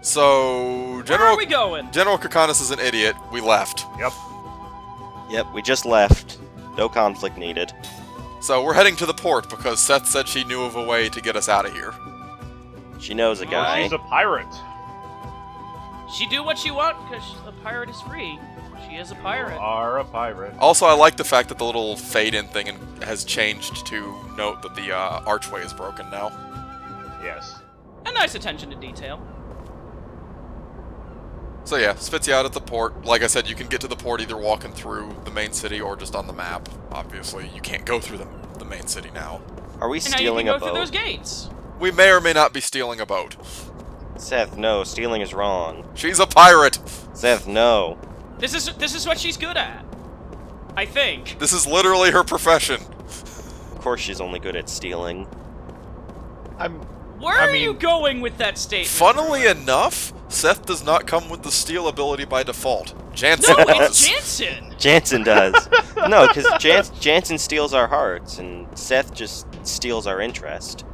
So, Where are we going? General Kakanis is an idiot. We left. Yep, we just left. No conflict needed. So we're heading to the port because Seth said she knew of a way to get us out of here. She knows a Oh, guy. she's a pirate. She do what she want because a pirate is free. She is a pirate. Are a pirate. Also, I like the fact that the little fade-in thing has changed to note that the archway is broken now. Yes. A nice attention to detail. So yeah, spits you out at the port. Like I said, you can get to the port either walking through the main city or just on the map. Obviously, you can't go through the main city now. Are we And now you stealing can a go through boat? those gates. We may or may not be stealing a boat. Seth, no. Stealing is wrong. She's a pirate! Seth, no. This is what she's good at. I think. This is literally her profession. Of course she's only good at stealing. Where are you going with that statement? Funnily enough, Seth does not come with the steal ability by default. Jansen No, does. it's Jansen. Jansen does. No, because Jansen steals our hearts, and Seth just steals our interest.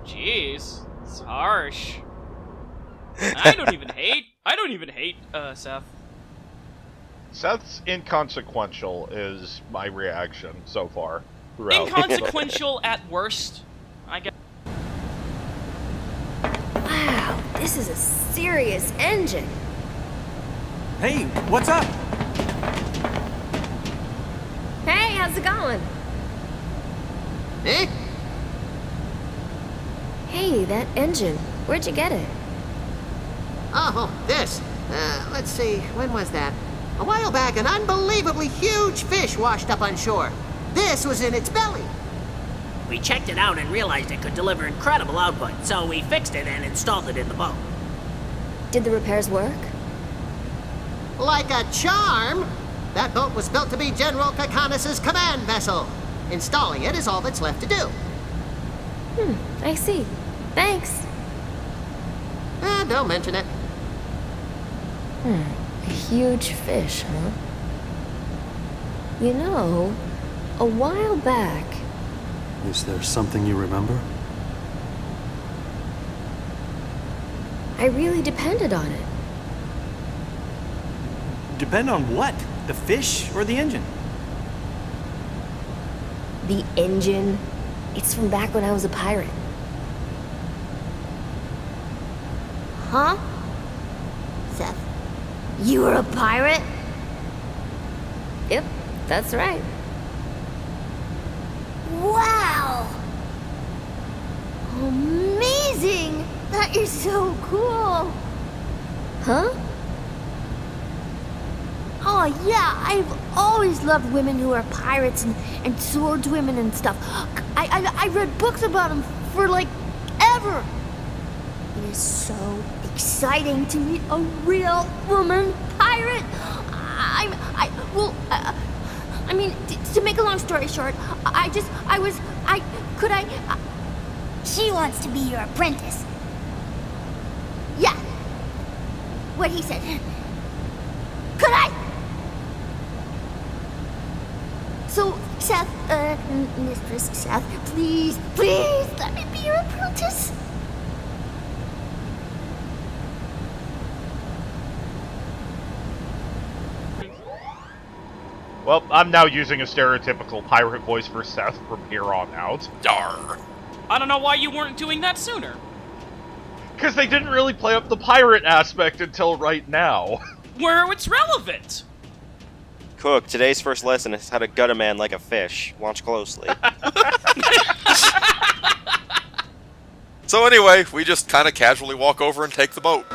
Jeez, it's harsh. I don't even hate Seth. Seth's inconsequential is my reaction so far. Throughout. Inconsequential at worst, I guess. Wow, this is a serious engine. Hey, what's up? Hey, how's it going? Eh? Hey, that engine. Where'd you get it? Oh, this. Let's see, when was that? A while back, an unbelievably huge fish washed up on shore. This was in its belly. We checked it out and realized it could deliver incredible output, so we fixed it and installed it in the boat. Did the repairs work? Like a charm, that boat was built to be General Kakanis' command vessel. Installing it is all that's left to do. I see. Thanks. Don't mention it. A huge fish, huh? You know, a while back, Is there something you remember? I really depended on it. Depend on what? The fish or the engine? The engine. It's from back when I was a pirate. Huh? Seth, You were a pirate? Yep, that's right. Wow! Amazing! That is so cool! Huh? Oh yeah, I've always loved women who are pirates and swordswomen and stuff. I read books about them for like ever. It is so exciting to meet a real woman pirate. I mean, to make a long story short, She wants to be your apprentice. Yeah. What he said. Could I? So, Seth, Mistress Seth, please let me be your apprentice. Well, I'm now using a stereotypical pirate voice for Seth from here on out. Yarr. I don't know why you weren't doing that sooner. Because they didn't really play up the pirate aspect until right now. Where it's relevant. Cook, today's first lesson is how to gut a man like a fish. Watch closely. So anyway, we just kind of casually walk over and take the boat.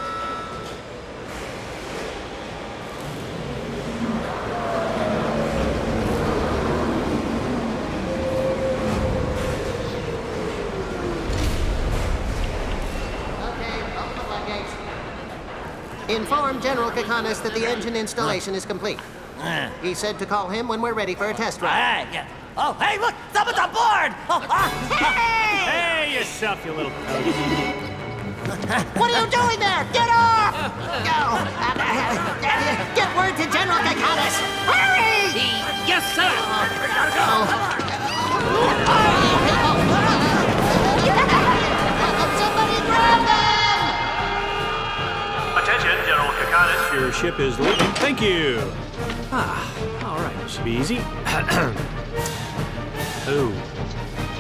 inform General Kakanis that the engine installation is complete. He said to call him when we're ready for a test run. Alright, yeah. Oh, hey, look! Someone's on board! Oh, Hey! Hey yourself, you little What are you doing there? Get off! Go! Get word to General Kakanis! Hurry! yes, sir! Somebody grab ship is leaving. Thank you. All right. This should be easy. Oh,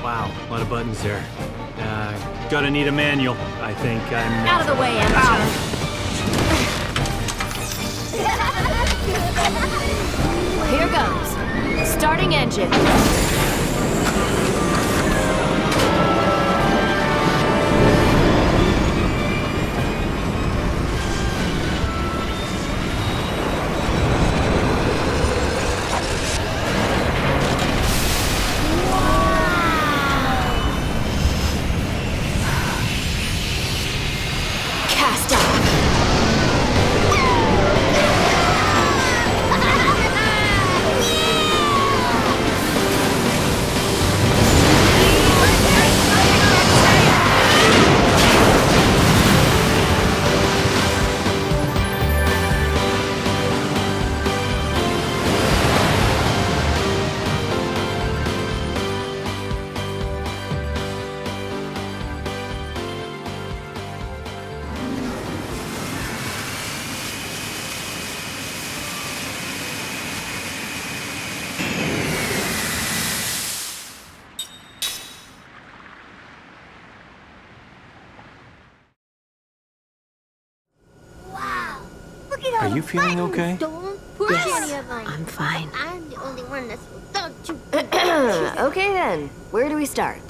wow. A lot of buttons there. Gonna need a manual. I think I'm... Out of the way, amateur. Well, here goes. Starting engine. Cast off. Look at all Are the you feeling buttons. okay? Don't push any of them. I'm fine. I'm the only one that's... Don't you... Okay then, where do we start?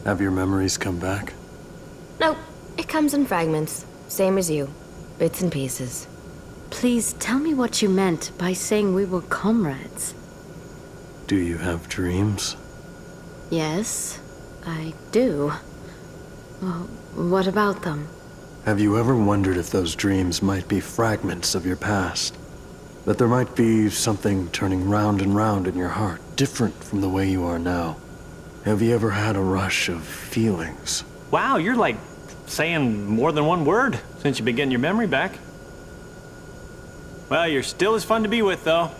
Have your memories come back? Nope, it comes in fragments. Same as you. Bits and pieces. Please tell me what you meant by saying we were comrades. Do you have dreams? Yes, I do. Well, what about them? Have you ever wondered if those dreams might be fragments of your past? That there might be something turning round and round in your heart, different from the way you are now? Have you ever had a rush of feelings? Wow, you're like saying more than one word since you've been getting your memory back. Well, you're still as fun to be with, though.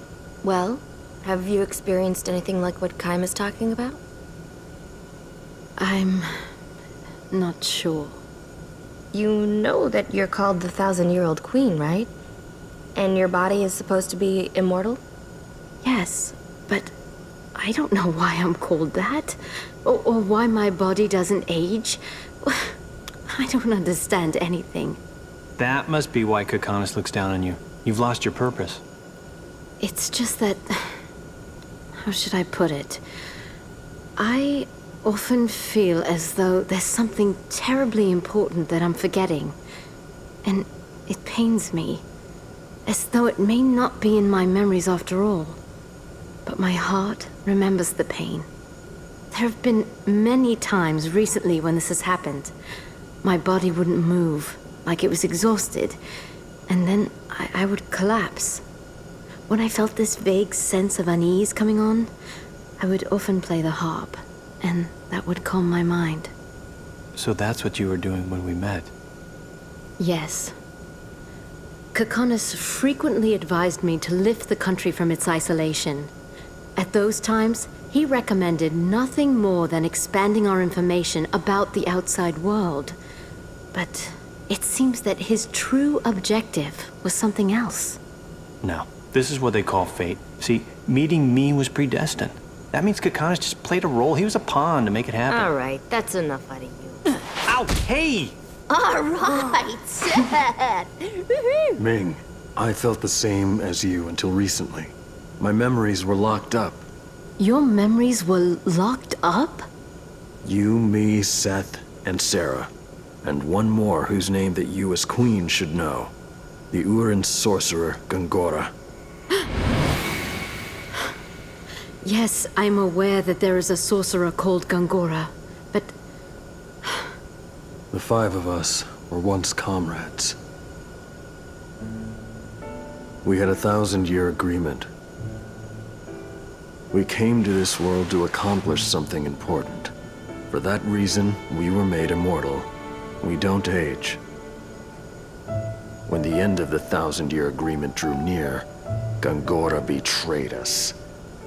Well, have you experienced anything like what Kaim is talking about? I'm not sure. You know that you're called the 1,000-year-old queen, right? And your body is supposed to be immortal? Yes, but I don't know why I'm called that. Or why my body doesn't age. I don't understand anything. That must be why Kokonis looks down on you. You've lost your purpose. It's just that... How should I put it? I often feel as though there's something terribly important that I'm forgetting. And it pains me. As though it may not be in my memories after all. But my heart remembers the pain. There have been many times recently when this has happened. My body wouldn't move, like it was exhausted. And then I would collapse. When I felt this vague sense of unease coming on, I would often play the harp, and that would calm my mind. So that's what you were doing when we met. Yes. Kokonis frequently advised me to lift the country from its isolation. At those times, he recommended nothing more than expanding our information about the outside world. But it seems that his true objective was something else. No, this is what they call fate. See, meeting me was predestined. That means Kokonis just played a role. He was a pawn to make it happen. All right, that's enough out of you. Ow, hey! All right, Seth. Ming, I felt the same as you until recently. My memories were locked up. Your memories were locked up? You, me, Seth, and Sarah. And one more whose name that you as queen should know. The Urin sorcerer, Gangora. Yes, I'm aware that there is a sorcerer called Gangora, but... The five of us were once comrades. We had a 1,000-year agreement. We came to this world to accomplish something important. For that reason, we were made immortal. We don't age. When the end of the 1,000-year agreement drew near, Gangora betrayed us.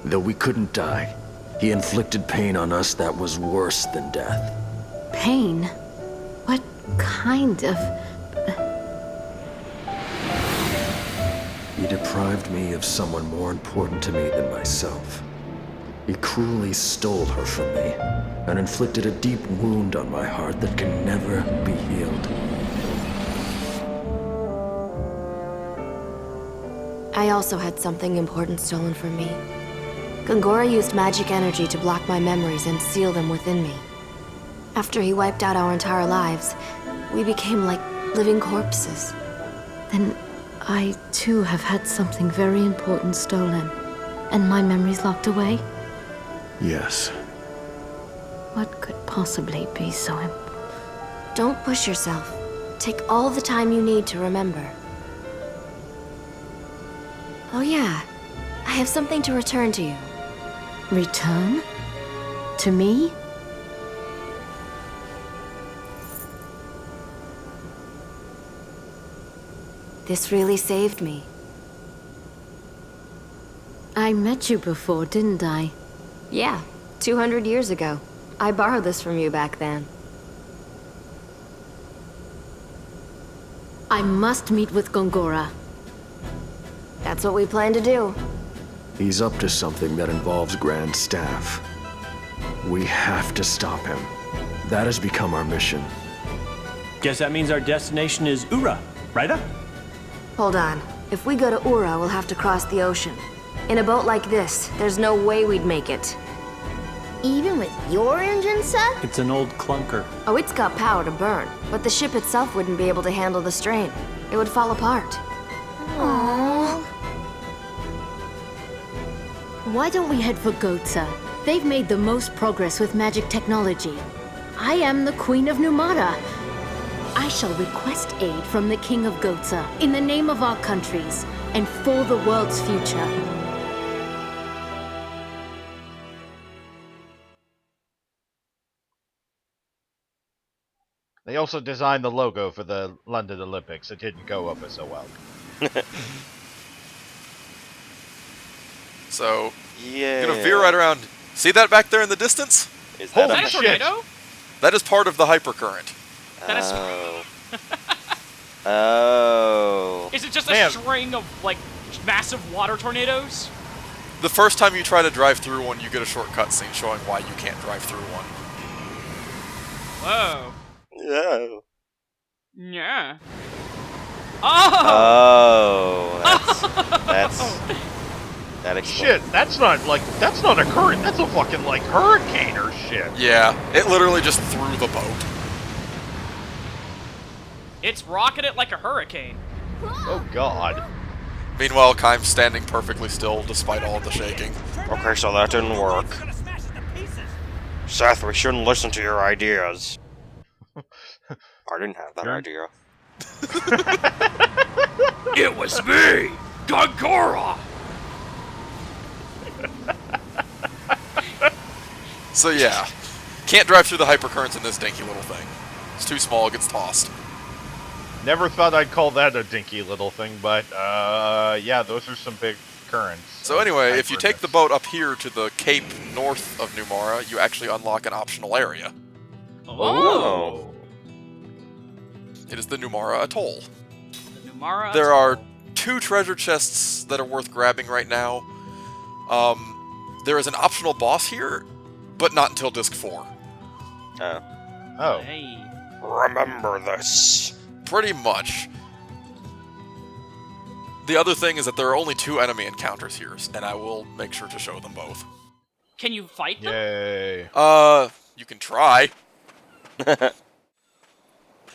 Though we couldn't die, he inflicted pain on us that was worse than death. Pain? What kind of... He deprived me of someone more important to me than myself. He cruelly stole her from me and inflicted a deep wound on my heart that can never be healed. I also had something important stolen from me. Gongora used magic energy to block my memories and seal them within me. After he wiped out our entire lives, we became like living corpses. Then I too have had something very important stolen, and my memories locked away? Yes. What could possibly be so important? Don't push yourself. Take all the time you need to remember. Oh yeah, I have something to return to you. Return? To me? This really saved me. I met you before, didn't I? Yeah, 200 years ago. I borrowed this from you back then. I must meet with Gongora. That's what we plan to do. He's up to something that involves Grand Staff. We have to stop him. That has become our mission. Guess that means our destination is Ura, right? Hold on. If we go to Ura, we'll have to cross the ocean. In a boat like this, there's no way we'd make it. Even with your engine, Seth? It's an old clunker. Oh, it's got power to burn, but the ship itself wouldn't be able to handle the strain. It would fall apart. Aww. Why don't we head for Gotza? They've made the most progress with magic technology. I am the Queen of Numata. I shall request aid from the King of Gotza in the name of our countries and for the world's future. They also designed the logo for the London Olympics. It didn't go over so well. So, Yeah. gonna veer right around. See that back there in the distance? Is Holy that Is that a shit. tornado? That is part of the hypercurrent. That is. Oh. Oh. Is it just Man. a string of like massive water tornadoes? The first time you try to drive through one, you get a short cutscene showing why you can't drive through one. Whoa. No. Yeah. Oh. That explains. Shit, that's not a current. That's a fucking like hurricane or shit. Yeah, it literally just threw the boat. It's rocketed like a hurricane. Oh god. Meanwhile, Kaim's standing perfectly still despite all of the shaking. Okay, so that didn't work. Seth, we shouldn't listen to your ideas. I didn't have that idea. It was me, Gongora. So yeah, can't drive through the hypercurrents in this dinky little thing. It's too small, it gets tossed. Never thought I'd call that a dinky little thing, but yeah, those are some big currents. So anyway, if you take the boat up here to the cape north of Numara, you actually unlock an optional area. Oh. It is the Numara Atoll. The Numara. There are 2 treasure chests that are worth grabbing right now. There is an optional boss here, but not until Disc 4. Oh. Hey. Remember this. Pretty much. The other thing is that there are only 2 enemy encounters here, and I will make sure to show them both. Can you fight them? Yay. You can try.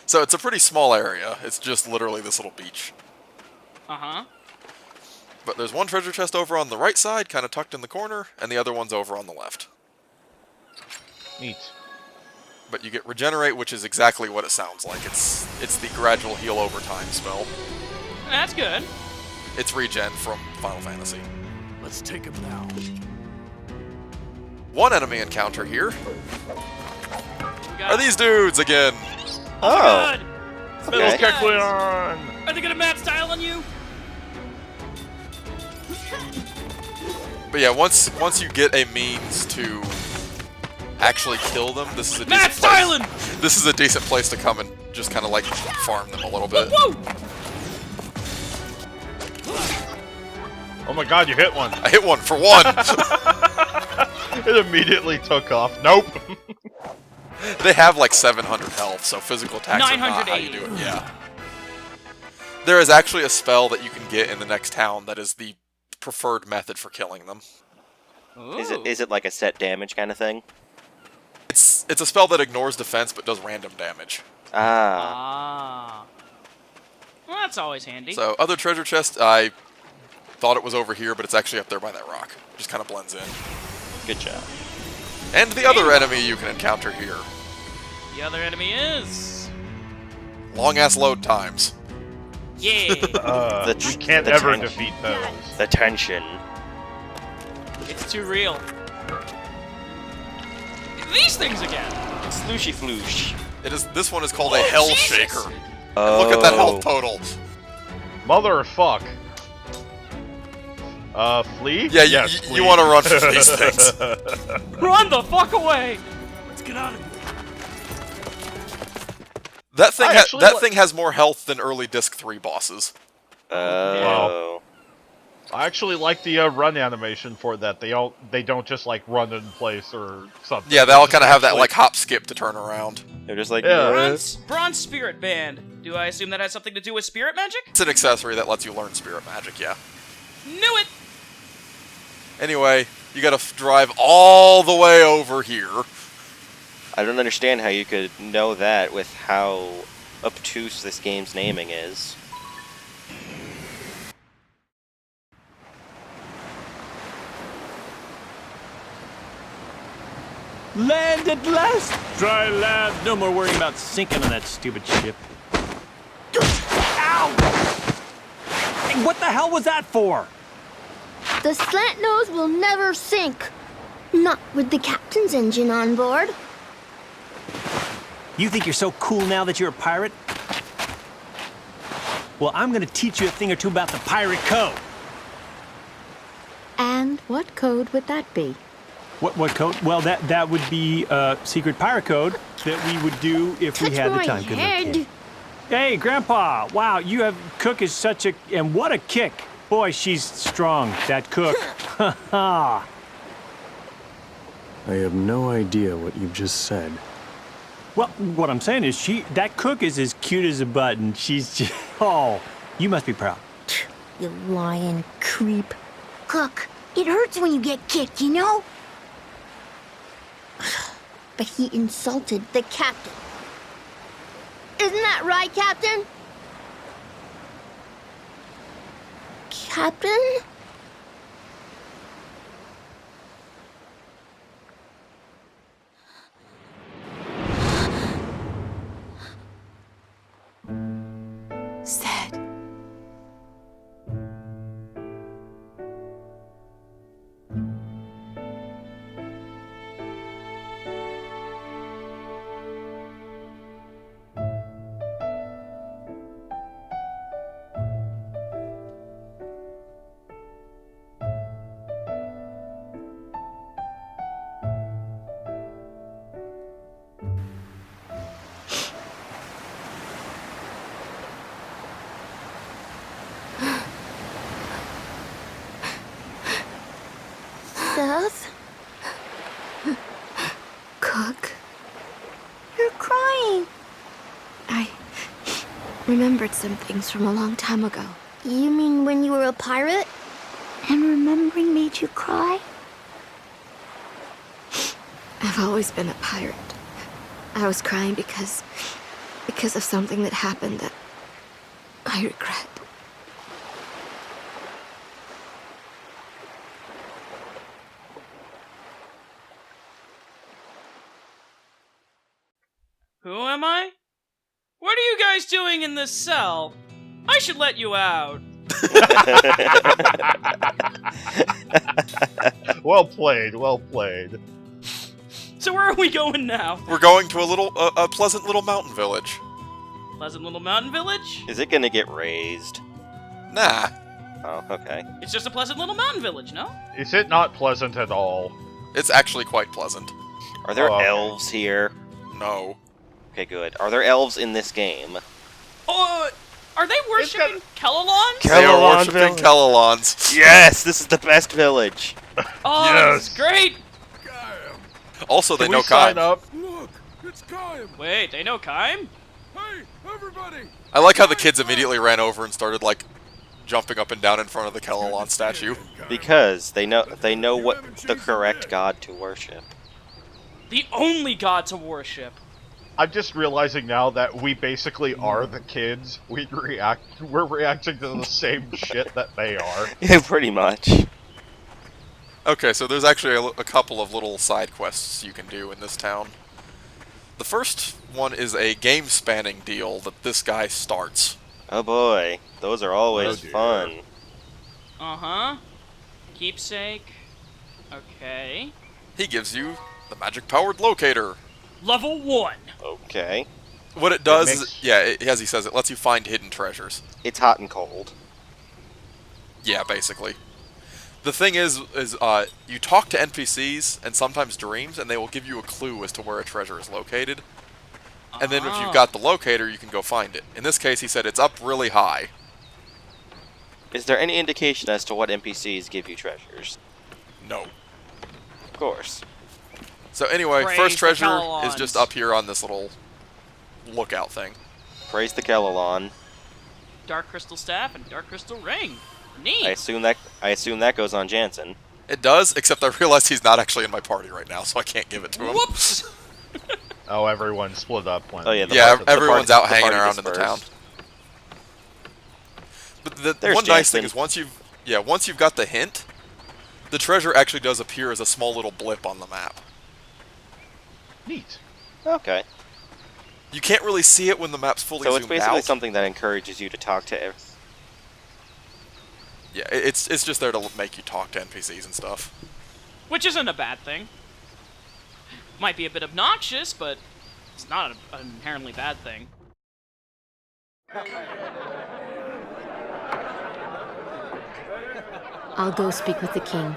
So it's a pretty small area. It's just literally this little beach. Uh-huh. But there's one treasure chest over on the right side, kind of tucked in the corner, and the other one's over on the left. Neat. But you get Regenerate, which is exactly what it sounds like. It's the gradual heal over time spell. That's good. It's regen from Final Fantasy. Let's take him now. One enemy encounter here We got are these dudes again. Oh my god! Little Okay. Kelolon! Are they gonna mad style on you? But yeah, once you get a means to actually kill them, this is a Mad decent place. styling! This is a decent place to come and just kind of like farm them a little bit. Woo! Oh my god, you hit one. I hit one for one. It immediately took off. Nope. They have like 700 health, so physical attacks are not how you do it. Yeah. There is actually a spell that you can get in the next town that is the preferred method for killing them. Ooh. Is it like a set damage kind of thing? It's a spell that ignores defense but does random damage. Ah. Well, that's always handy. So, other treasure chest, I thought it was over here, but it's actually up there by that rock. Just kind of blends in. Good job. And the other enemy you can encounter here. The other enemy is... Long-ass load times. Yeah. We can't ever defeat those. The tension. It's too real. These things again. Slooshy floosh. This one is called a Hell Shaker. Oh. Look at that health total. Motherfuck. Flee? Yeah, yes, you want to run from these things. Run the fuck away! Let's get out of here. That thing has more health than early Disc 3 bosses. Oh. I actually like the run animation for that. They don't just like run in place or something. Yeah, they all kind of have that like hop skip to turn around. They're just like Bronze Spirit Band. Do I assume that has something to do with spirit magic? It's an accessory that lets you learn spirit magic, yeah. Knew it! Anyway, you gotta drive all the way over here. I don't understand how you could know that with how obtuse this game's naming is. Land at last! Dry land. No more worrying about sinking on that stupid ship. Ow! Hey, what the hell was that for? The slant nose will never sink. Not with the captain's engine on board. You think you're so cool now that you're a pirate? Well, I'm gonna teach you a thing or two about the pirate code. And what code would that be? What code? Well, that would be a secret pirate code that we would do if we had the time. Good luck, kid. Hey, Grandpa! Wow, you have Cook is such a and what a kick! Boy, she's strong. That Cook. Ha ha. I have no idea what you've just said. Well, what I'm saying is that Cook is as cute as a button. She's just, oh, you must be proud. You lying creep. Cook, it hurts when you get kicked, you know? But he insulted the captain. Isn't that right, Captain? Captain? Said. Seth? Cook. You're crying. I remembered some things from a long time ago. You mean when you were a pirate? And remembering made you cry? I've always been a pirate. I was crying because of something that happened that I regret. Who am I? What are you guys doing in this cell? I should let you out. Well played, well played. So where are we going now? We're going to a pleasant little mountain village. Pleasant little mountain village? Is it gonna get raised? Nah. Oh, okay. It's just a pleasant little mountain village, no? Is it not pleasant at all? It's actually quite pleasant. Are there okay. elves here? No. Okay, good. Are there elves in this game? Oh, Are they worshiping Kelolons? They are Kelolon worshiping village. Kelolons. Yes, this is the best village. Oh, Yes. this is great. Also, they Can know we sign Kaim. up? Wait, they know Kaim? I like how the kids immediately ran over and started, like, jumping up and down in front of the Kelolon statue. Because they know what the correct god to worship. The only god to worship. I'm just realizing now that we basically are the kids. We're reacting to the same shit that they are. Yeah, pretty much. Okay, so there's actually a couple of little side quests you can do in this town. The first one is a game-spanning deal that this guy starts. Oh boy, those are always fun. Uh-huh. Keepsake. Okay. He gives you the magic-powered locator. Level 1. Okay. What it does is, as he says, it lets you find hidden treasures. It's hot and cold. Yeah, basically. The thing is you talk to NPCs and sometimes dreams, and they will give you a clue as to where a treasure is located. And then if you've got the locator, you can go find it. In this case, he said it's up really high. Is there any indication as to what NPCs give you treasures? No. Of course. So anyway, Praise first the treasure is Kelolons. just up here on this little lookout thing. Praise the Kelolon. Dark crystal staff and dark crystal ring. Neat. I assume that goes on Jansen. It does, except I realize he's not actually in my party right now, so I can't give it to him. Whoops. Oh, everyone split up. Oh yeah, everyone's out the hanging party around in the town. dispersed. But the There's one nice thing Jansen. is once you've got the hint, the treasure actually does appear as a small little blip on the map. Neat. Okay. You can't really see it when the map's fully So zoomed it's basically out. something that encourages you to talk to. Yeah, it's just there to make you talk to NPCs and stuff. Which isn't a bad thing. Might be a bit obnoxious, but it's not an inherently bad thing. I'll go speak with the king.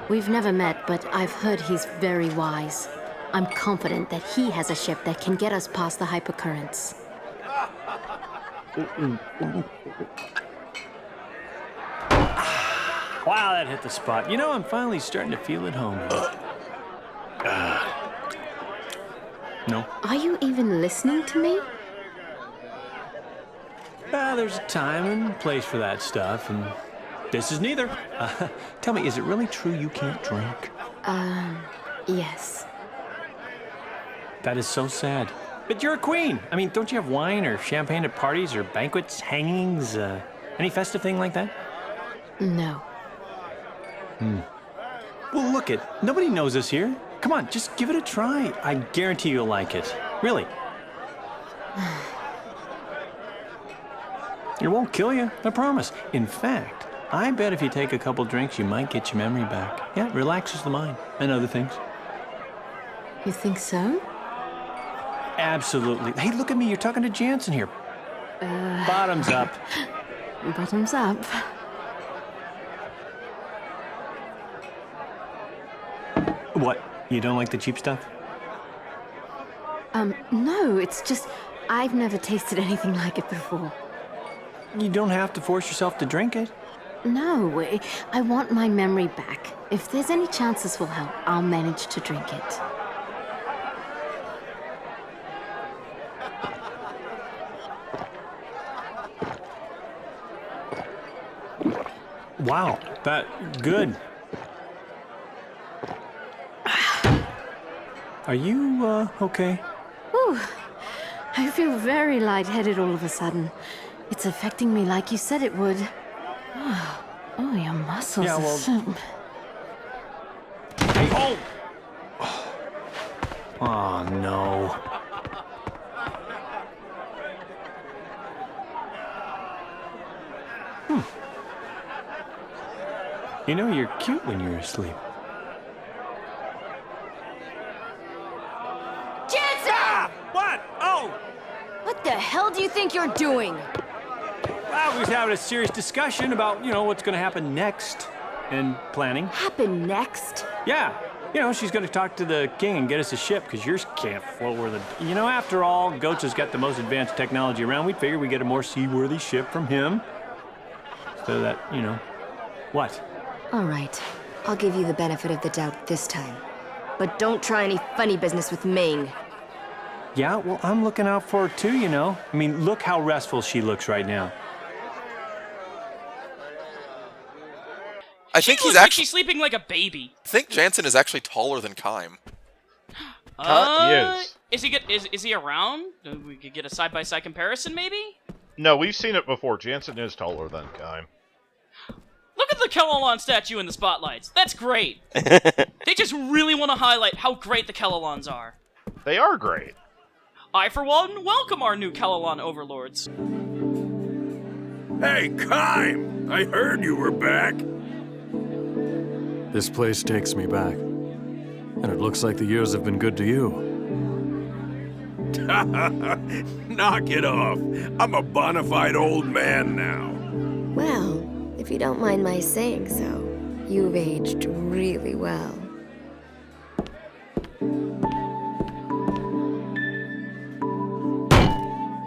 We've never met, but I've heard he's very wise. I'm confident that he has a ship that can get us past the hypercurrents. Wow, that hit the spot. You know, I'm finally starting to feel at home. No? Are you even listening to me? There's a time and place for that stuff, and this is neither. Tell me, is it really true you can't drink? Yes. That is so sad. But you're a queen. I mean, don't you have wine or champagne at parties or banquets, hangings, any festive thing like that? No. Well, look it. Nobody knows us here. Come on, just give it a try. I guarantee you'll like it. Really. It won't kill you, I promise. In fact, I bet if you take a couple drinks, you might get your memory back. Yeah, it relaxes the mind and other things. You think so? Absolutely. Hey, look at me. You're talking to Jansen here. Bottoms up. Bottoms up. What? You don't like the cheap stuff? No, it's just I've never tasted anything like it before. You don't have to force yourself to drink it. No, I want my memory back. If there's any chance this will help, I'll manage to drink it. Wow, that good. Are you, okay? Whew. I feel very lightheaded all of a sudden. It's affecting me like you said it would. Oh, your muscles Yeah, are well- so... Hey, oh! Oh, no. You know, you're cute when you're asleep. Jansen! What? Oh! What the hell do you think you're doing? Well, we was having a serious discussion about, what's going to happen next. And planning. Happen next? Yeah. You know, she's going to talk to the king and get us a ship, because yours can't float where the... You know, after all, Goats has got the most advanced technology around. We'd figure we'd get a more seaworthy ship from him. So that, you know... What? All right. I'll give you the benefit of the doubt this time. But don't try any funny business with Ming. Yeah, well, I'm looking out for her too, you know. I mean, look how restful she looks right now. I think he's like actually. She's sleeping like a baby. I think Jansen is actually taller than Kime. He is. Is he good? Is he around? We could get a side-by-side comparison, maybe. No, we've seen it before. Jansen is taller than Kime. Look at the Kelolon statue in the spotlights. That's great. They just really want to highlight how great the Kelolons are. They are great. I, for one, welcome our new Kelolon overlords. Hey, Kime! I heard you were back. This place takes me back. And it looks like the years have been good to you. Knock it off. I'm a bona fide old man now. Well, if you don't mind my saying so, you've aged really well.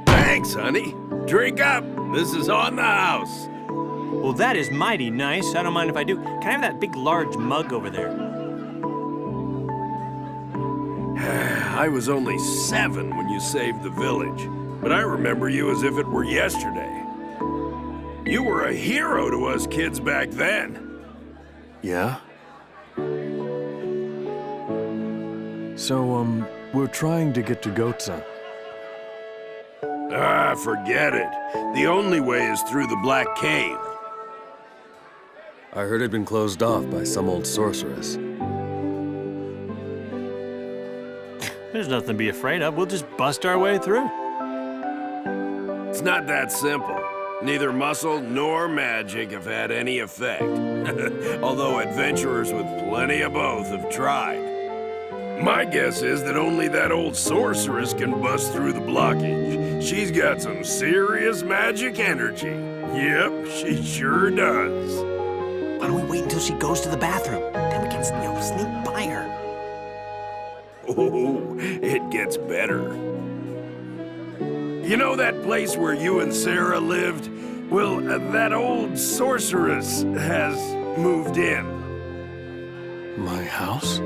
Thanks, honey. Drink up. This is on the house. Well, that is mighty nice. I don't mind if I do. Can I have that big, large mug over there? I was only 7 when you saved the village, but I remember you as if it were yesterday. You were a hero to us kids back then. Yeah? So, we're trying to get to Goatsa. Ah, forget it. The only way is through the Black Cave. I heard it'd been closed off by some old sorceress. There's nothing to be afraid of. We'll just bust our way through. It's not that simple. Neither muscle nor magic have had any effect. Although adventurers with plenty of both have tried. My guess is that only that old sorceress can bust through the blockage. She's got some serious magic energy. Yep, she sure does. Why don't we wait until she goes to the bathroom? Then we can, sneak by her. Oh, it gets better. You know that place where you and Sarah lived? Well, that old sorceress has moved in. My house?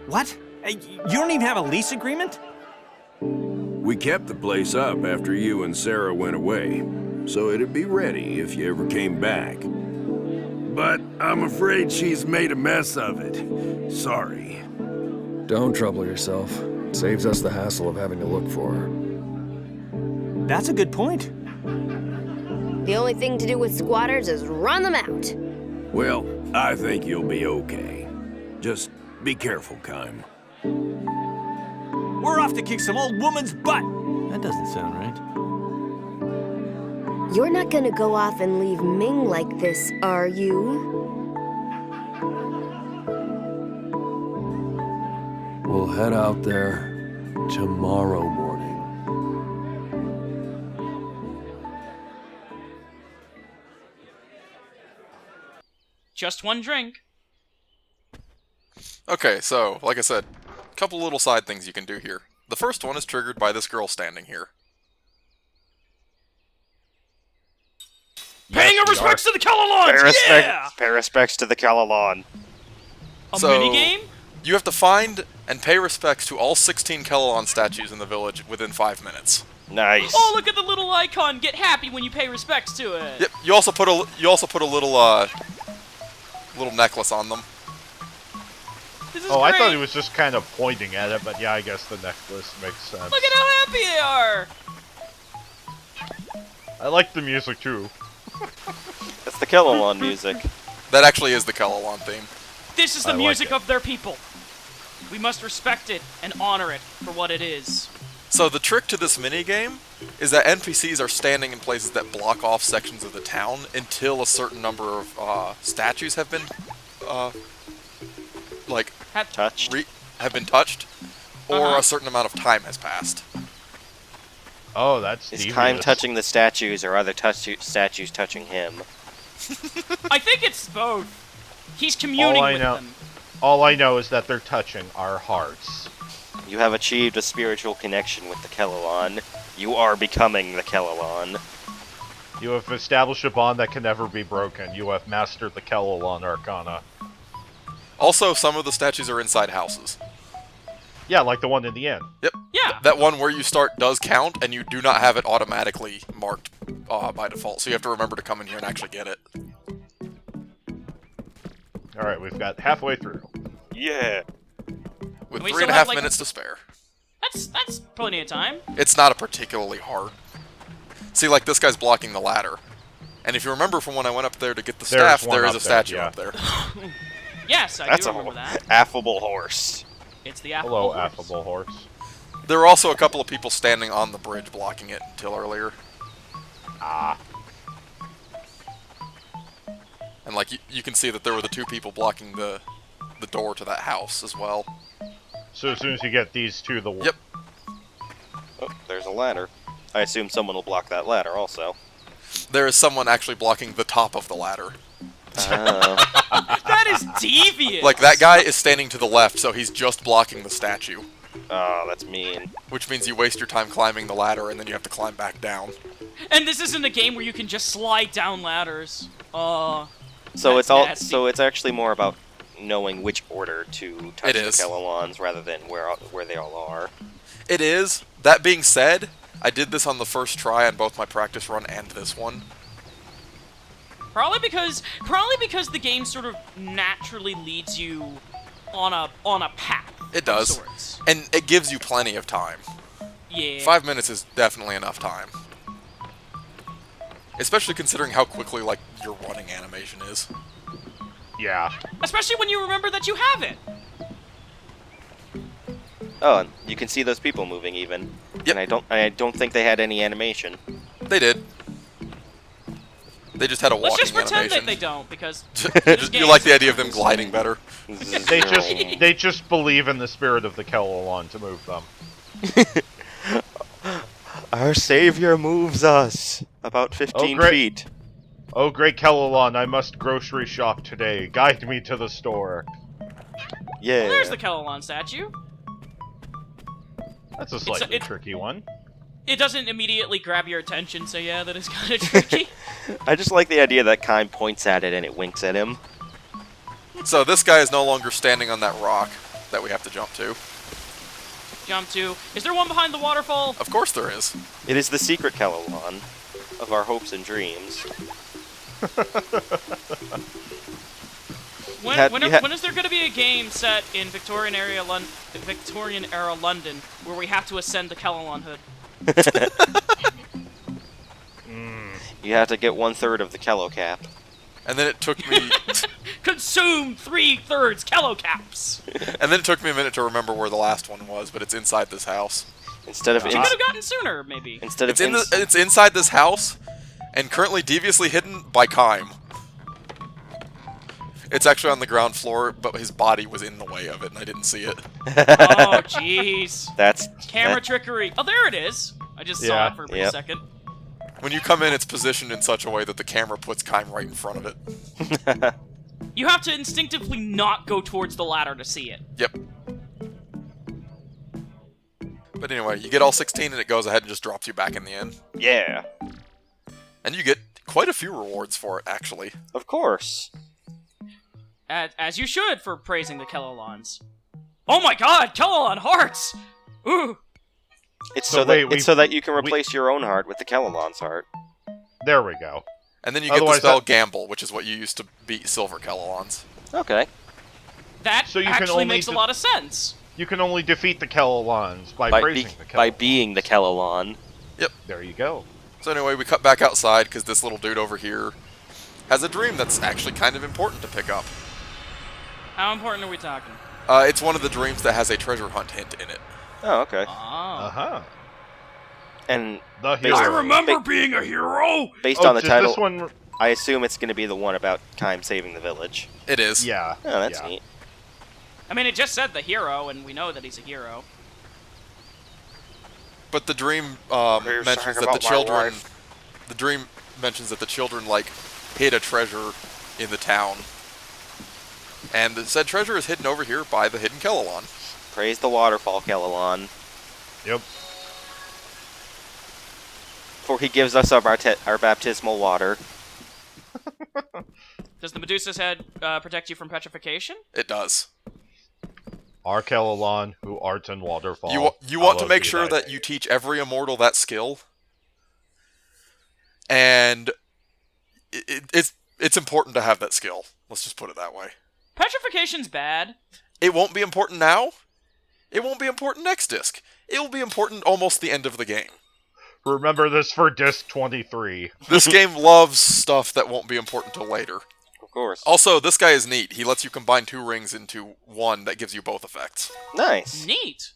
What? You don't even have a lease agreement? We kept the place up after you and Sarah went away, so it'd be ready if you ever came back. But I'm afraid she's made a mess of it. Sorry. Don't trouble yourself. It saves us the hassle of having to look for her. That's a good point. The only thing to do with squatters is run them out. Well, I think you'll be okay. Just be careful, Kime. We're off to kick some old woman's butt. That doesn't sound right. You're not gonna go off and leave Ming like this, are you? We'll head out there tomorrow morning. Just one drink. Okay, so, like I said, a couple little side things you can do here. The first one is triggered by this girl standing here. Paying our respects to the Kelolons! Yeah! Pay respects to the Kelolon. A minigame? You have to find and pay respects to all 16 Kelolon statues in the village within 5 minutes. Nice. Oh, look at the little icon. Get happy when you pay respects to it. Yep. You also put a little little necklace on them. This is Oh, great. I thought he was just kind of pointing at it, but yeah, I guess the necklace makes sense. Look at how happy they are. I like the music too. That's the Kelolon music. That actually is the Kelolon theme. This is the I like music it. of their people. We must respect it and honor it for what it is. So the trick to this minigame is that NPCs are standing in places that block off sections of the town until a certain number of statues have been, touched, have been touched, or a certain amount of time has passed. Oh, that's Is devious. Kime touching the statues or other statues touching him? I think it's both. He's communing with them. All I know is that they're touching our hearts. You have achieved a spiritual connection with the Kelolon. You are becoming the Kelolon. You have established a bond that can never be broken. You have mastered the Kelolon Arcana. Also, some of the statues are inside houses. Yeah, like the one in the inn. Yep. Yeah. That one where you start does count, and you do not have it automatically marked by default, so you have to remember to come in here and actually get it. Alright, we've got halfway through. Yeah. With We 3.5 still have, like- minutes to spare. That's plenty of time. It's not a particularly hard. See, like, this guy's blocking the ladder. And if you remember from when I went up there to get the staff, there is a statue up there. Yes, I do remember that. Affable horse. It's the affable Hello, horse. affable horse. There were also a couple of people standing on the bridge blocking it until earlier. Ah. And, like, you can see that there were the two people blocking the door to that house as well. So as soon as you get these two, the... Yep. Oh, there's a ladder. I assume someone will block that ladder also. There is someone actually blocking the top of the ladder. That is devious! Like, that guy is standing to the left, so he's just blocking the statue. Oh, that's mean. Which means you waste your time climbing the ladder, and then you have to climb back down. And this isn't a game where you can just slide down ladders. So that's it's all. nasty. So it's actually more about knowing which order to touch It the is. Kelolons rather than where they all are. It is. That being said, I did this on the first try on both my practice run and this one. Probably because the game sort of naturally leads you on a path. It does. Of sorts. And it gives you plenty of time. Yeah. 5 minutes is definitely enough time. Especially considering how quickly, like, your running animation is. Yeah. Especially when you remember that you have it. Oh, and you can see those people moving even. Yep. And I don't think they had any animation. They did. They just had a Let's walking just pretend animation. that they don't, because You like the idea of them gliding better? They just believe in the spirit of the Kelolon to move them. Our savior moves us about 15 great. feet. Oh, great Kelolon, I must grocery shop today. Guide me to the store. Yeah. Well, there's the Kelolon statue. That's a slightly tricky one. It doesn't immediately grab your attention, so yeah, that is kind of tricky. I just like the idea that Kime points at it and it winks at him. So this guy is no longer standing on that rock that we have to jump to. Jump to. Is there one behind the waterfall? Of course there is. It is the secret Kelolon of our hopes and dreams. When is there going to be a game set in Victorian era London where we have to ascend the Kelolon hood? You have to get 1/3 of the Kelo cap. And then it took me... Consume 3/3 Kelo caps! And then it took me a minute to remember where the last one was, but it's inside this house. Instead of You could have gotten sooner, maybe. Instead of It's inside this house, and currently deviously hidden by Kime. It's actually on the ground floor, but his body was in the way of it, and I didn't see it. Oh, jeez. That's camera trickery. Oh, there it is. I just saw it for a brief second. When you come in, it's positioned in such a way that the camera puts Kime right in front of it. You have to instinctively not go towards the ladder to see it. Yep. But anyway, you get all 16 and it goes ahead and just drops you back in the end. Yeah. And you get quite a few rewards for it, actually. Of course. As you should for praising the Kelolons. Oh my god, Kelolon hearts! Ooh! It's so that you can replace your own heart with the Kelolon's heart. There we go. And then you get the spell Gamble, which is what you used to beat Silver Kelolons. Okay. That So you can actually only makes a lot of sense. You can only defeat the Kelolons by praising the Kelolons. By being the Kelolon. Yep. There you go. So anyway, we cut back outside because this little dude over here has a dream that's actually kind of important to pick up. How important are we talking? It's one of the dreams that has a treasure hunt hint in it. Oh, okay. Uh-huh. And the hero. I remember being a hero! Based on the title, this one... I assume it's going to be the one about Kime saving the village. It is. Yeah. Oh, that's neat. I mean, it just said the hero, and we know that he's a hero. But the dream mentions that the children... The dream mentions that the children, like, hid a treasure in the town. And the said treasure is hidden over here by the hidden Kelolon. Praise the waterfall, Kelolon. Yep. For he gives us our baptismal water. Does the Medusa's head protect you from petrification? It does. Our Kelolon, who art in waterfall. You want to make sure that you teach every immortal that skill. And it's important to have that skill. Let's just put it that way. Petrification's bad. It won't be important now. It won't be important next disc. It will be important almost the end of the game. Remember this for disc 23. This game loves stuff that won't be important till later. Of course. Also, this guy is neat. He lets you combine 2 rings into one that gives you both effects. Nice. Neat.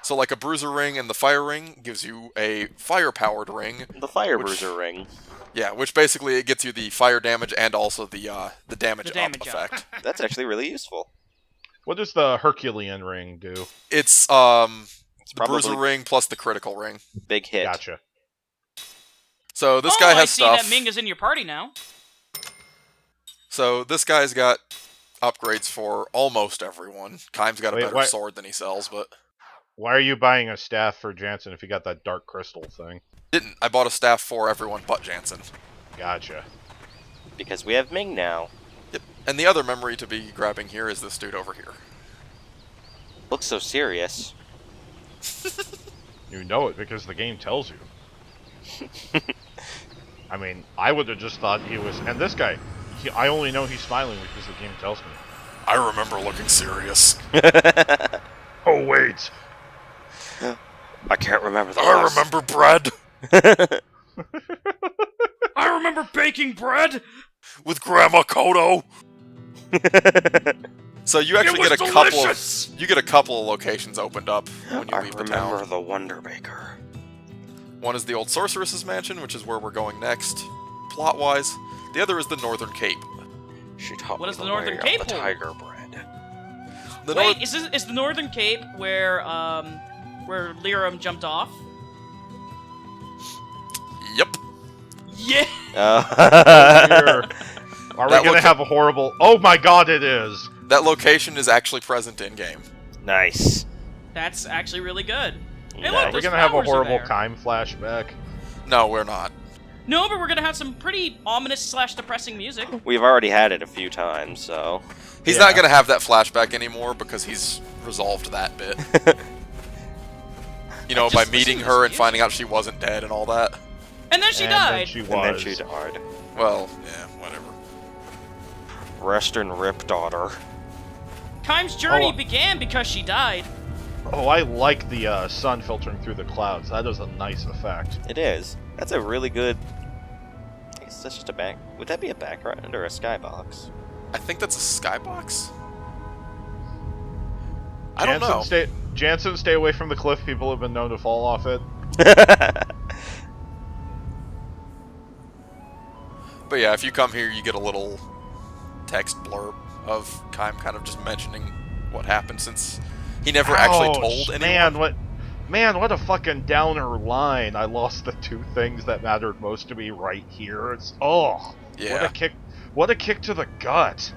So like a bruiser ring and the fire ring gives you a fire-powered ring. The fire bruiser ring. Yeah, which basically it gets you the fire damage and also the damage up effect. That's actually really useful. What does the Herculean ring do? It's the bruiser ring plus the critical ring. Big hit. Gotcha. So this guy has I see stuff. that Ming is in your party now. So this guy's got upgrades for almost everyone. Kaim's got a better sword than he sells, but... Why are you buying a staff for Jansen if you got that dark crystal thing? Didn't. I bought a staff for everyone but Jansen. Gotcha. Because we have Ming now. Yep. And the other memory to be grabbing here is this dude over here. Looks so serious. You know it because the game tells you. I mean, I would have just thought he was... And this guy, I only know he's smiling because the game tells me. I remember looking serious. Oh, wait. I can't remember the I remember bread. I remember baking bread with Grandma Kodo. So you actually get a couple of locations opened up when you leave the town. I remember the Wonder Baker. One is the old sorceress's mansion, which is where we're going next, plot-wise. The other is the Northern Cape. She taught what me is the Northern Cape? The tiger bread. Wait, is the Northern Cape where Lyrum jumped off? Yep. Yeah. Are we gonna have a horrible? Oh my God, it is. That location is actually present in game. Nice. That's actually really good. Hey, Are we gonna have a horrible Kaim flashback? No, we're not. No, but we're gonna have some pretty ominous / depressing music. We've already had it a few times, so... He's not gonna have that flashback anymore because he's resolved that bit. You know, by meeting her and finding out she wasn't dead and all that. And then she died. And then she died. Well, yeah, whatever. Rest and rip, daughter. Kaim's journey began because she died. Oh, I like the sun filtering through the clouds. That is a nice effect. It is. That's a really good... I guess that's just a back... Would that be a background or a skybox? I think that's a skybox. I don't know. Jansen, stay away from the cliff. People have been known to fall off it. But yeah, if you come here, you get a little text blurb of Kaim kind of just mentioning what happened since he never actually told anyone. Man, what a fucking downer line. I lost the 2 things that mattered most to me right here. It's yeah. What a kick to the gut.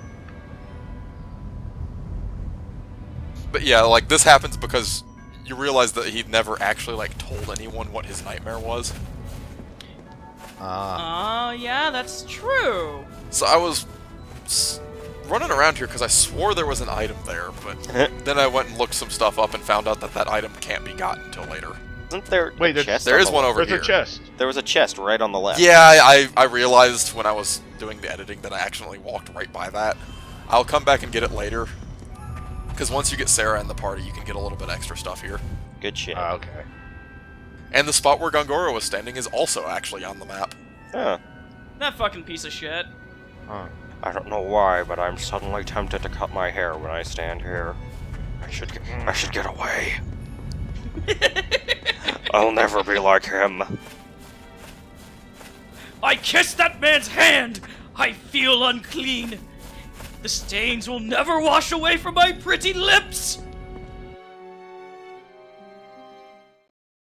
But yeah, like this happens because you realize that he never actually like told anyone what his nightmare was. Oh, yeah, that's true. So I was running around here because I swore there was an item there, but then I went and looked some stuff up and found out that that item can't be gotten until later. Isn't there a chest? There is one over here. There's a chest. There was a chest right on the left. Yeah, I realized when I was doing the editing that I accidentally walked right by that. I'll come back and get it later. Because once you get Sarah in the party, you can get a little bit extra stuff here. Good shit. Okay. And the spot where Gongora was standing is also actually on the map. Huh. That fucking piece of shit. Huh. I don't know why, but I'm suddenly tempted to cut my hair when I stand here. I should get away. I'll never be like him. I kissed that man's hand! I feel unclean! The stains will never wash away from my pretty lips!